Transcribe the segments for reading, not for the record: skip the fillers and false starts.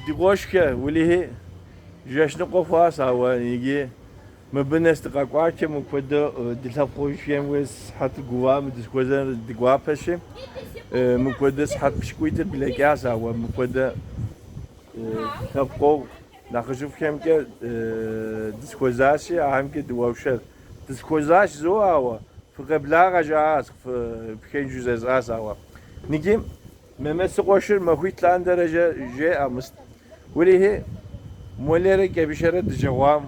دقوشكا وليه جاشنا قفاس هوا يجي مبنى استقاقواكي مكودا دلافوشيم ويس حتى قوام دسكوزا دقوابشي مكودا حتى بشكويت بلاكاس هوا مكودا تبقو ناخذ كم كه دسكوزاشي أهم كه دواشر دسكوزاش زو هوا في قبلها جاهز في بكين جزء أس هوا نجيم ممس قشر مخيط لان درجة جاء مست وليه مولره كبشرة دجوام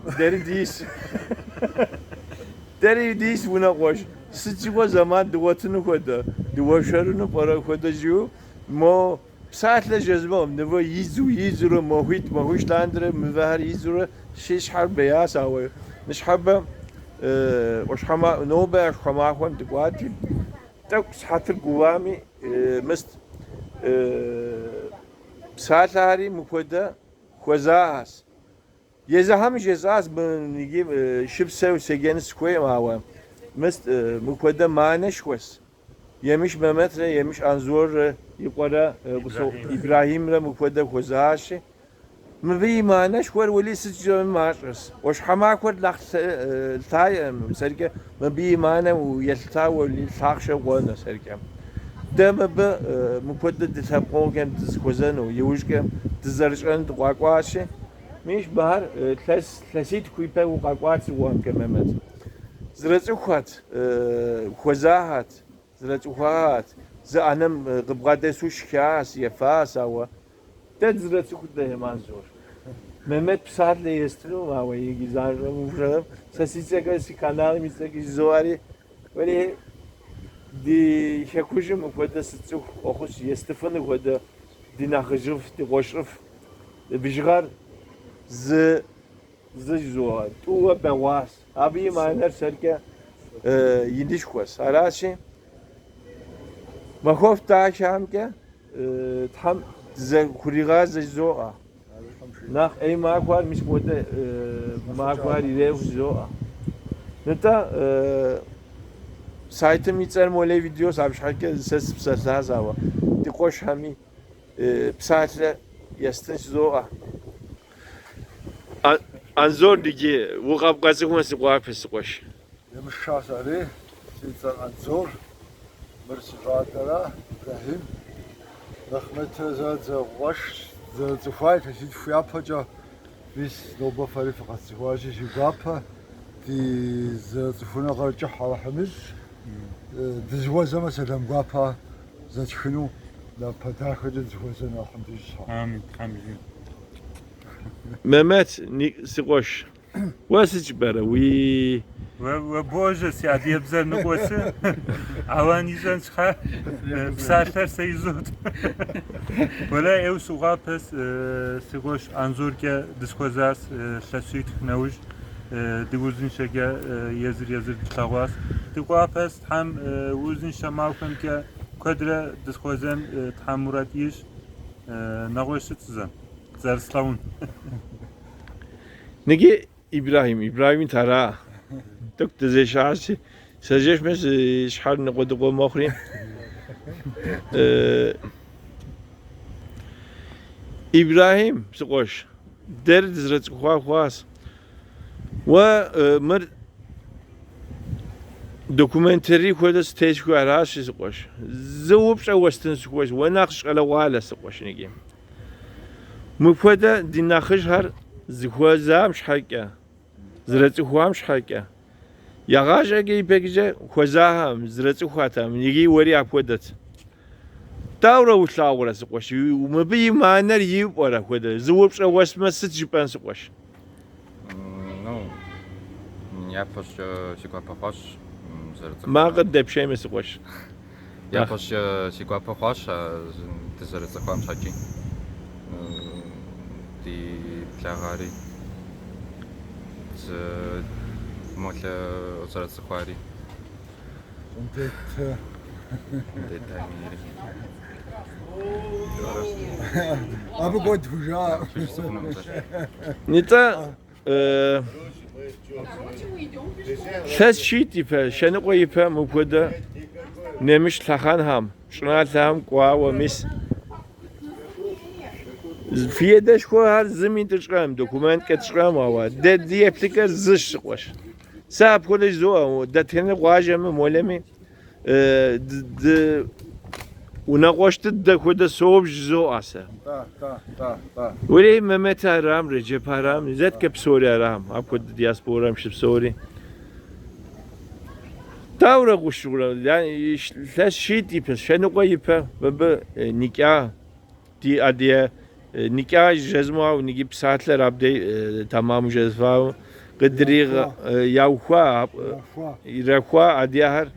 داري ديس ونا قش سچوا زمان دواتنو كده دواشرونو برا كده جو ما ساعت جذبهم نبوا يزورو مخيط لاندره مظهر يزورو شش حرب بياس هوا مش حبه وش حما نوبة حما خوان تقواتي تقص حتى القوامي مست ساعتاري مكودا خوزاس يزهم جزاز بنجيب شبسة وسجن سكوي معه مست مكودا مانش خوس يمش ممتر يمش أنزور يقرأ إبراهيم را مكودا خوزاش مبي مانش خور ولي سجن مارس وش حما خور لخ ثاي سرقة مبي مانا ويلتا ولي ثاقش وانا سرقة دم ب مكودا تثبقون كان تزكوزن ويوجك تزرجن تقاقواش مش بهر ثلاثيت كويبا وقاقوات وام كمامات زرتوخات خوزاهات زرتوخات زانم قبقادسوش كاس يفاس او تزرتوخ ده منظور ممت بسات ليسترو ما ويجي زارو مفرم سسيتك سي كانال ميتك زواري ولي دي شكوجم وكذا ستوخ اخوش يستفن وكذا دي ناخجف دي غشرف بيجغار ز زوار تو بواس ابي ماينر سركه يديش كويس علاشي ما خوف تاعشام كه تحم ز كوريغاز زوا ناخ اي ماكوار مش موده ماكوار يريف زوا نتا سايتم يتسر مولي فيديو سابش حكي سس بساسا زوا تقوش همي بساتله يستنش زوا أنزور ديجي وقاب قاسكم سقوا في السقوش. يمش شاسري سيد أنزور مرس رادرا إبراهيم رحمة زاد زوش زفاي تسيد فيا بجا بس نوبة فري فقط زواجي جبابة دي زفونا غرجة حوا حمز دزواج مثلا جبابة زتخنو لا بداخل زواجنا الحمد لله. آمين آمين. ممت سقوش واسج برا وي وبوجه سيادي بزر نقوسه عواني زنشخه بسالتر سيزود ولا او سوغابس سقوش انزور كه دسكوزاس سسيت نوج دوزن شجا يزر تلاواس تقوابس هم وزن شماوكم كه كدره دسكوزن تحمراتيش نقوش تزن زرسلاون نجي إبراهيم ترى تكت زي شعسي سجش مس شحال نقود قوم آخرين إبراهيم سقوش درد زرت خواس ومر دوكومنتري كودا ستيج كو عراش سقوش زوبش أوستن سقوش وناقش على والا سقوش نجي مفودا دي ناقش هر زخوازا مش حكا زرت خوام مش حكا يغاش اجي بيجي خوزاهم زرت خواتهم يجي وري اكودت داورا وشاورا سقوش ومبي ما نر يب ورا كودا زوبش واسما ستجبان سقوش ну я пош сиква похож زرت ما قد دبشي مسقوش я пош сиква похож زرت خوام حكي دي تلاغاري ز مولا زرت خواري انت تاميري ابو قد فجاء نتا ثلاث شيء يفهم شنو يفهم مفودا نمش لخان هم شنو لهم قوا ومس Fiyedeş ko her zemin tışkam dokument ketışkam ava. De diyeplike zış koş. Sahip kolej zo da tene kuajemi molemi de una koştu da koda soğuk zo asa. Da. Öyle Mehmet Aram, Recep Aram, zet kep Suri Aram. Apko diasporam şip Suri. Tavra kuşura yani les şit ipes. Şenu koyipe ve nikah di adiye nikah jezma nigip saatler abde tamam jezva qadri yawxa irakwa adiyar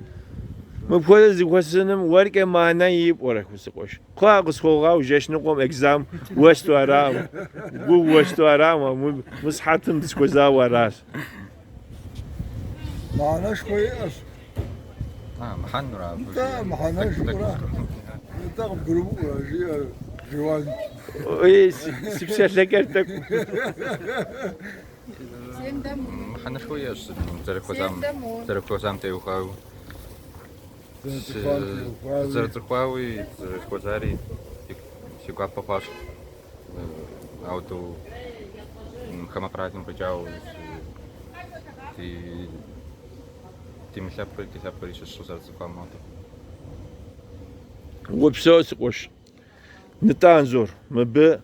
مفهوم زیگوسنم ورک معنی پره خوش کوش. خواه قصخوغا و جشن قوم اگزام وستو آرام. گو وستو آرام و مسحتم دسکوزا و راس. معناش كويس. محن را. دا معناش كويس. دا قلوب جوان. ای سبسه لکرتک. محن شوية زرخوزام تيوخاو. Зерцухвави, зеркозарі, сюка попаш, ауто хамапратим причау, ти мисляпри, що зерцухва мото. Вопсос кош. Не танзор, мбе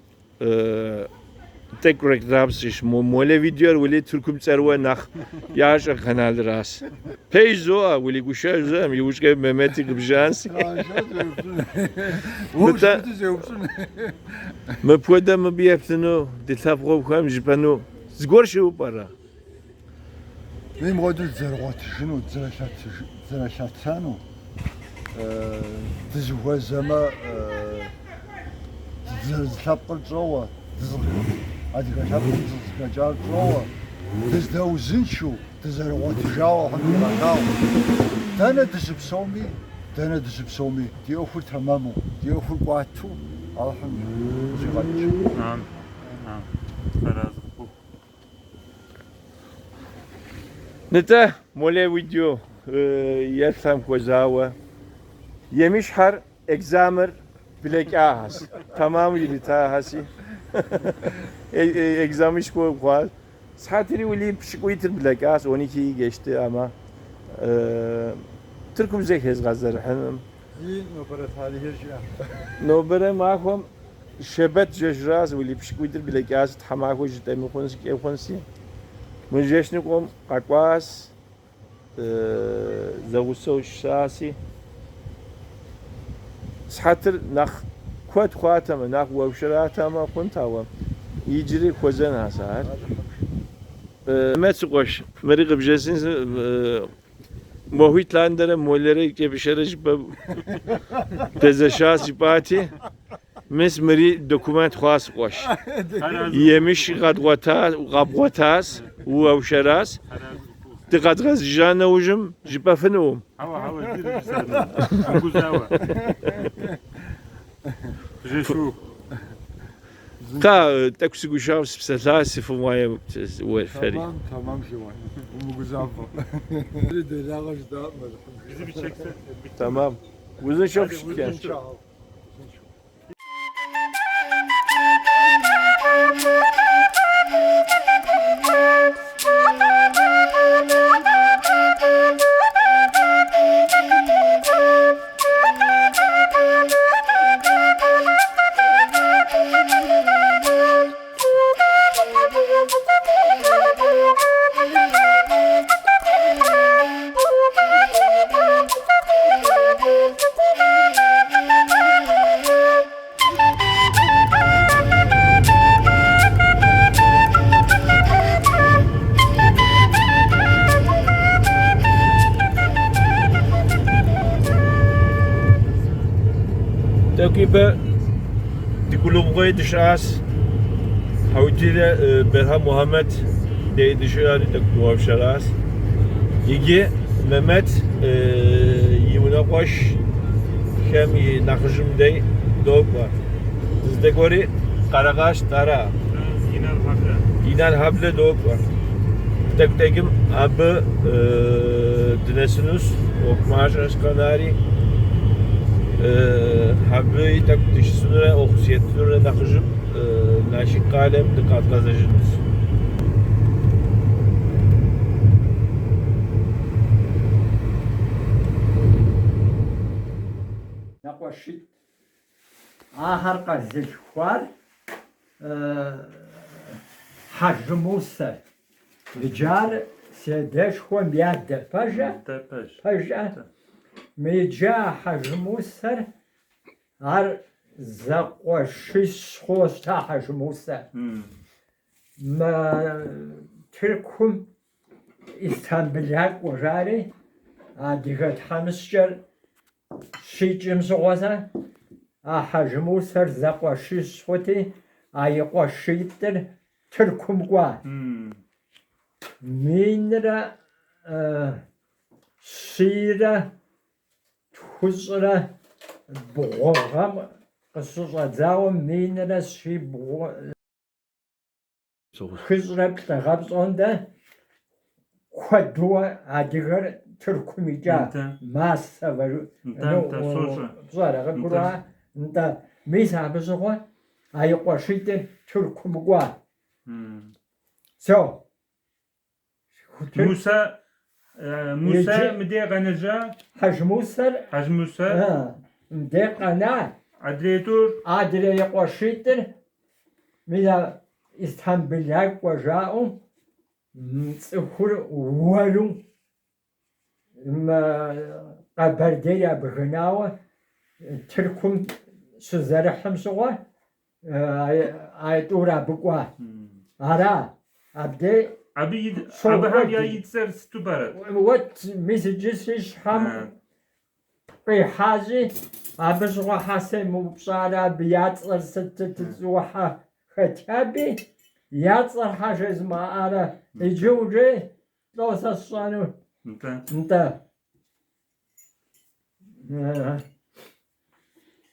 tek reklamsız mole video veli Türküm serve nah yaşa kanal ras. Peyzo veli kuşa zam yuşke Mehmet'i gibjans. Meta. Me pueda me bieptno de tabro kham jipano. Zgor şu para. Benim model zervat şunu zerşatsano. Tizwa zama zerşapqıl çowa. Adică așa cum se scăgea plouă, îți dă uzânșu, te zărăotijeau, hăturaveau. Dă-ne de subsomi, diu ful tamamu, diu ful quatu, alhamdulillah. Neta mole video yersam kozawa. Yemiş har examer bilek ahas. Tamam gibi ta hasi. Egzamış koyal. Saatleri öyle pişikoytur bilek ahas 12'yi geçti ama Türk'üm zekhez gazlar hanım. İyi nöbere tarihi şey. Nöbere mahkum şebet jejraz öyle pişikoytur bilek ahas tamako jitemi konsi. Mujeshnikom qaqwas zaguso şasi سحتر نخ كوت خواتما نخ وشراتما كنتاوا يجري خوزن هسار متسقوش مريق بجسين محيط لاندره مولره که بشرش تزشاس جباتي مس مري دوكومنت خاص قوش يمش غبوتاس وشراس دقت غز جانا وجم جبا فنوم هوا دير بسرنا نقوزاوا جيشو تا تاكسي قشاو سبسلاسي فمايا وفري Tamam şey var. Bu güzel bu. Bir de lağış dağıtmadı. bizi bir çekse تمام وزن شوف شكان تاكيبا تقولوا بغي دشاس حاولتي برها محمد دي دشاري تقولوا بشراس يجي ممت يوناقوش كم يناقشم دي دوكوا زدكوري قرقاش تارا ينال حبل دوكوا تكتكم أب دنسنوس وكماش أشكالاري حبي تكتشسنوره أخصيتنوره نخجم Naşi kalem dikkat gazeteciniz. نقاشی آخر قضیه خوار حجموسه رجال سیدش خوان بیاد پاجا Tepeş. پاجا میجا حجموسه هر زقاشیش خوستا حجموسه ما ترکم İstanbul'a koşarı, adigat hamsçer şiçim soğasa, hacmu ser zakwaşı sıkıntı, ayıkwaşıdır, Türk'üm kwa. Minra, şira, tuzra, boğam, kısıca zavım minra şi boğam, kızra ptagabz onda, Kwadua adigar Türk'ümüca masa var. Zara gura nta misa bızığa ayıkwaşıdır Türk'ümüga. So. Musa mdiye ganaja Hacmusar. Hacı Musa Mdiye gana. Adretur Adre yakwaşıdır. Mida İstanbul'a kwajaum. صخور ولو ما قبرديا بغناوة تركم سزرحم سوا آيتورا بقوا أرا أبدي abi her ya yitser stübarat. what messages is ham بحاجة أبزغوا حسن مبصارة بياتر ستتزوحة ختابي ياتر حاجة زما أرا يجوجي لو سصانو انت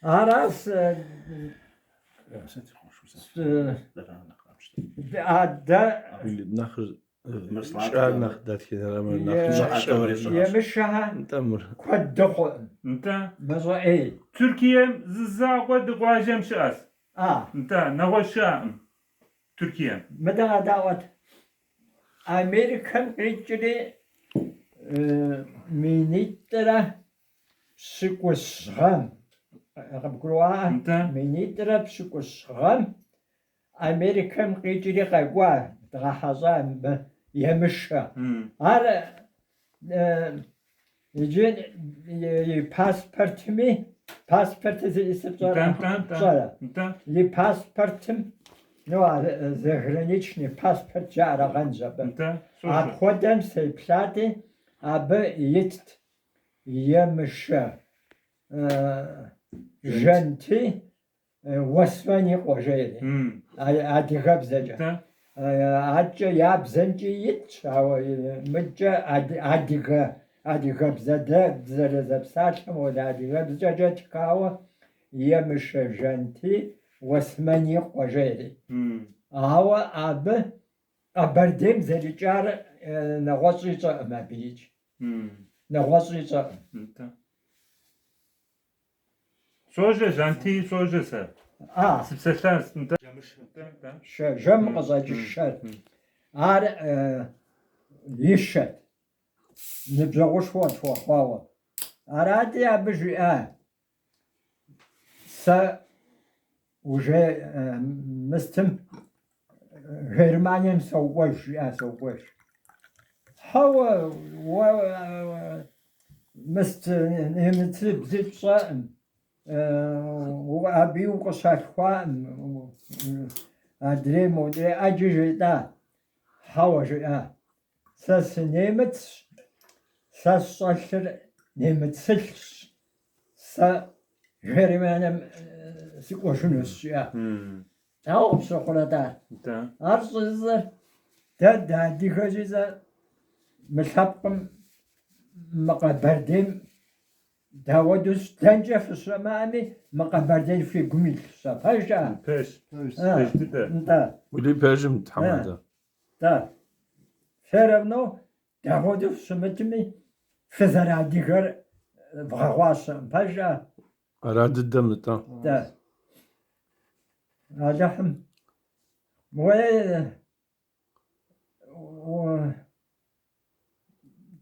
أراس أدا نخر شعر نخدات كده لما يمشها تمر كدخو انت مزو اي Türkiye zızağwa dıgwajem şas. انت نغوشا Türkiye. مدى دعوت أمريكان رجلي مينيترا سكوسغام بقولوا مينيترا بسكوسغام أمريكان رجلي قوا تغحزام يمشى على يجين يباسبورتمي باسبورت يباسبورتم Ну, заграничный паспорт жара ганжаба. Обходим сей платы, абы ит емша женти восвани кожели. Адигабзаджа. Аджа ябзанджи ит, мыджа адигабзада зарезапсачам, адигабзаджа ткава емша женти واسمني قجيري هوا أب أبردم زريجار نغوصي ما بيج نغوصي Soje janti soje se. Sipseşler sınta. جم قزاجي الشر عار يشت نبزغوش وات وخواوا أرادي أبجي уже مستم Германиям سووش سووش هوا مست نمتلب زيت صائم وأبي وقصات خوام أدري مودري أجي دا هوا جا ساس نمت ساس صشر نمت سلس سا Германиям سيقوشنوس يا أو بسقولة دا أرصزر دا ديكوزيزا ملحقم مقابردين داودوس تنجا في السمامي مقابردين في قميل سافاجا Peş. دا ولي بيرجم تحمد دا فيرمنو داودوس سمتمي فزرع ديكر بغواصم باجا أراد الدم تا دا هذا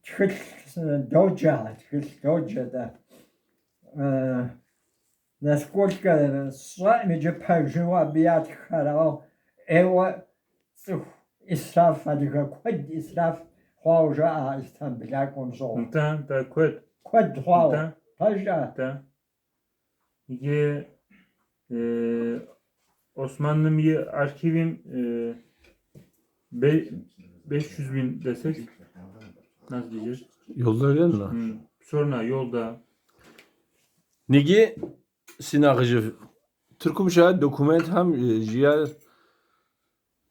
тхылъ доджэ, да. Насколько сами же пэжу объятхарал, эво цух исраф, адыга куэд исраф хъуа уже Стамбулакӏуэм щӏыгъу. Да, куэд. Куэд хъуауэ. Да. Пэжа. Да. Иге Osmanlı'nın arşivim 500 bin desek nasıl diyeceğiz? Yolda öyle mi? Sonra yolda Nigi sinagıcı Türk'üm şahit dokument ham jiya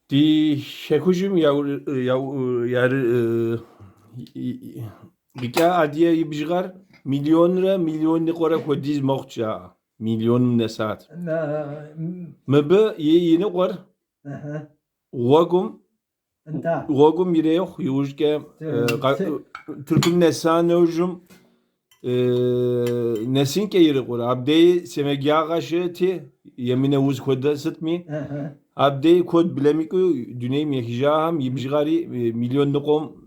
di şekujim yar Bika adiye yibjgar milyon ne kora kodiz moğça milyon nesat. Mebe yeni kor Wagum yine yok yujke Türk'üm nesan ojum nesin ke yeri kor abdeyi semegyağı ti yemine uz koda sıtmi abdeyi kod bilemiku düneyim yekijaham yibjgari milyon nukom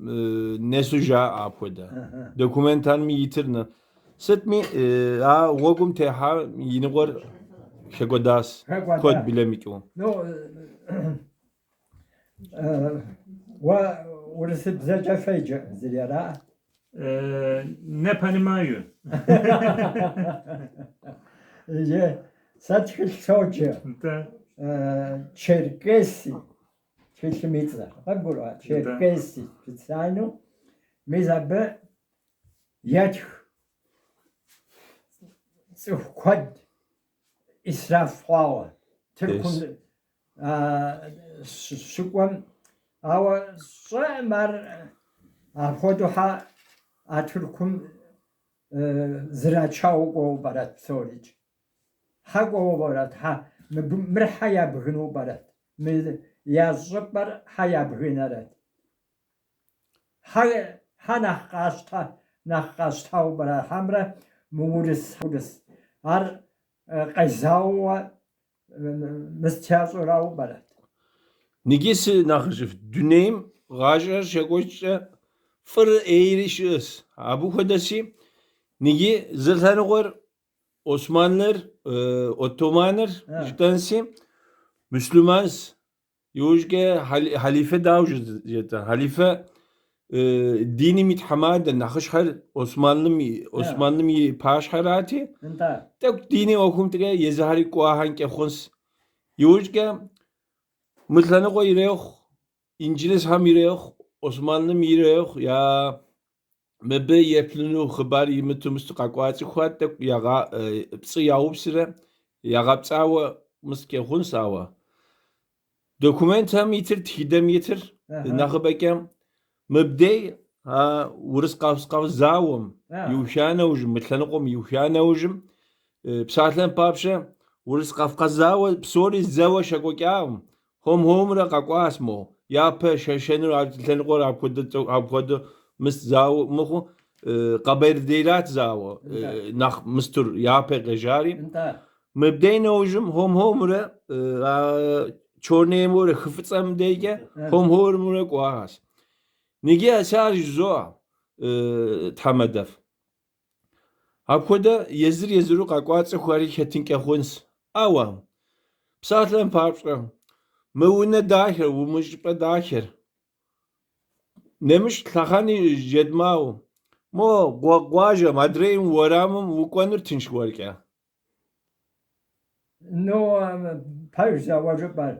nesuja apoda dokumentan mi yitirna sıtmi wagum teha yine kor şegodas kod bilemiku ورث بزاف فايجة زريرة. ne понимаю. Сачхил соджа. Да. Черкесси. Чечмица. Агура. Черкесси. Специально. Мизабе ятх. Код исраф хвала. Тиркун شكوان أو صامر أخذها أتركم زراعة وبرات سوريج حقو برات ها مرحيا بغنو برات يا زبر حيا بغنارات ها نخاستا وبرات همرا مورس أر قزاو مستيازو راو برات Nigisi nakıcıf düneyim gajar şekoçça fır eğrişiz. Abu kadasi nigi zırtanı kor Osmanlılar Ottomanlar iştansi Müslümans yojge halife davjı jeta halife dini mithamada nakışhar Osmanlı mi paşharati tek dini okumtige yezhari kuahan ke khons yojge Mıslanı koy yürüyor, İngiliz ham yürüyor, Osmanlı mı yürüyor ya mebe yeplinu haber yimitumuz kakwaçı kuatte yaga psı yavup sıra yaga psawa mıske hun sawa dokument ham yitir tidem yitir nakı bekem mebde ha urus qav zawum yushana ujum mıslanı kom yushana ujum psatlan papşa urus qafqaz zawa psori zawa şakokyam هم را قاقواس مو یا په ششنو ابتلن قور ابخد مس زاو مخو قبر دیلات زاو نخ مستر یا په غجاری مبدین اوجم هم را چورنه مور خفصم دیگه هم را قواس نگی اسار زو تمدف ابخد یزرو قاقواس خوری کتین که خونس اوام بساتلن پارپرم مونه داخل و مجبر داخل نمیش تخانی جدماو مو قواجه مدریم ورامم وکنر تنشوار که نو پایزا واجبال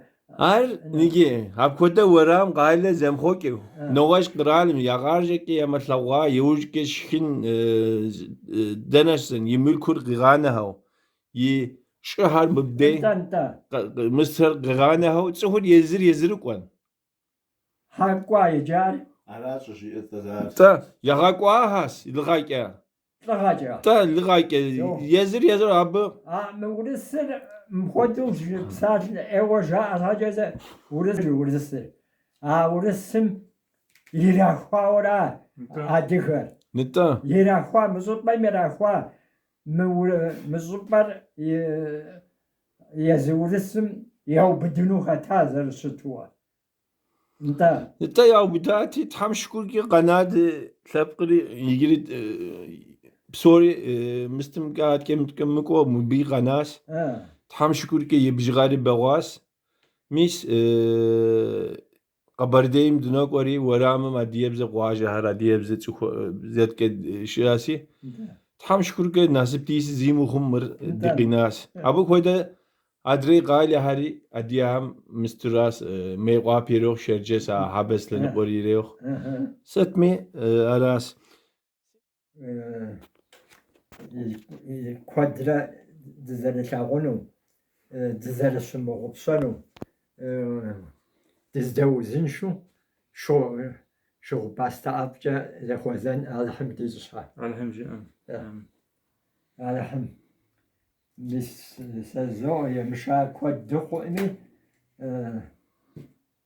نگی هب کده ورام قایل زمخو که نواش قرالم یاغارجه که یمسلوا یوج که شین دنشن یملکور قیانه هاو ی شهر مبدأ مصر غانه هو تقول يزر قوان حقوا يجار علاش شيء التزار تا يغاقوا هاس لغايا تا لغايا يزر اب مورسر مخدوش بسات ايوجا هاجا ورسر ورسم يراخوا ورا ادخر نتا يراخوا مزوت باي مراخوا مزوبر يزورسم يوبدنو خطا زرستوا انت انت يا بداتي تحمشكوكي قناة تلبقري يجري بسوري مستم قاعد كم كمكو مبي قناس تحمشكوكي يبجغاري بواس ميس قبرديم دنوك وري ورام ما ديبز قواجه هرا ديبز زيت كد شياسي تحمشكوكي ناسب تيس زيمو خمر دقيناس ابو كويدا ادري قال هاري اديام مستراس ميقوا بيروخ شرجسا حبس لنقوري ريوخ ستمي اراس كوادرا دزرشاغونو دزرشمغبسانو دزدوزنشو شو باستا ابجا زخوزن الحمد لله Alhamdülillah. الحمد سزو يمشى كود دخوني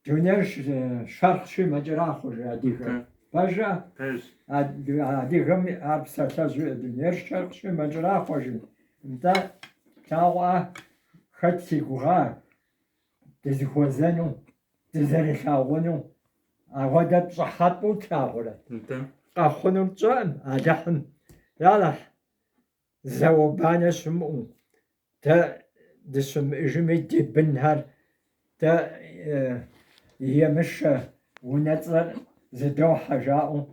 دونيرش شرق شي مجرى خوش هذيك باجا Pez. هذيك ابسا تزو دونيرش شرق شي مجرى خوش انت تاوا خدتي غوا دزخوزنو دزرشاغونو أغدا بصحات بوتاغولا انت أخونم تسوان أجحن يلا زوبانا سمو تا دسم إجمي دي بنهار تا يمشى ونتصر زدو حاجاو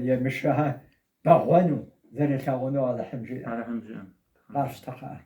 يمشىها بغوانو ذري تاغونو على حمجي Alhamdülillah. باشتخا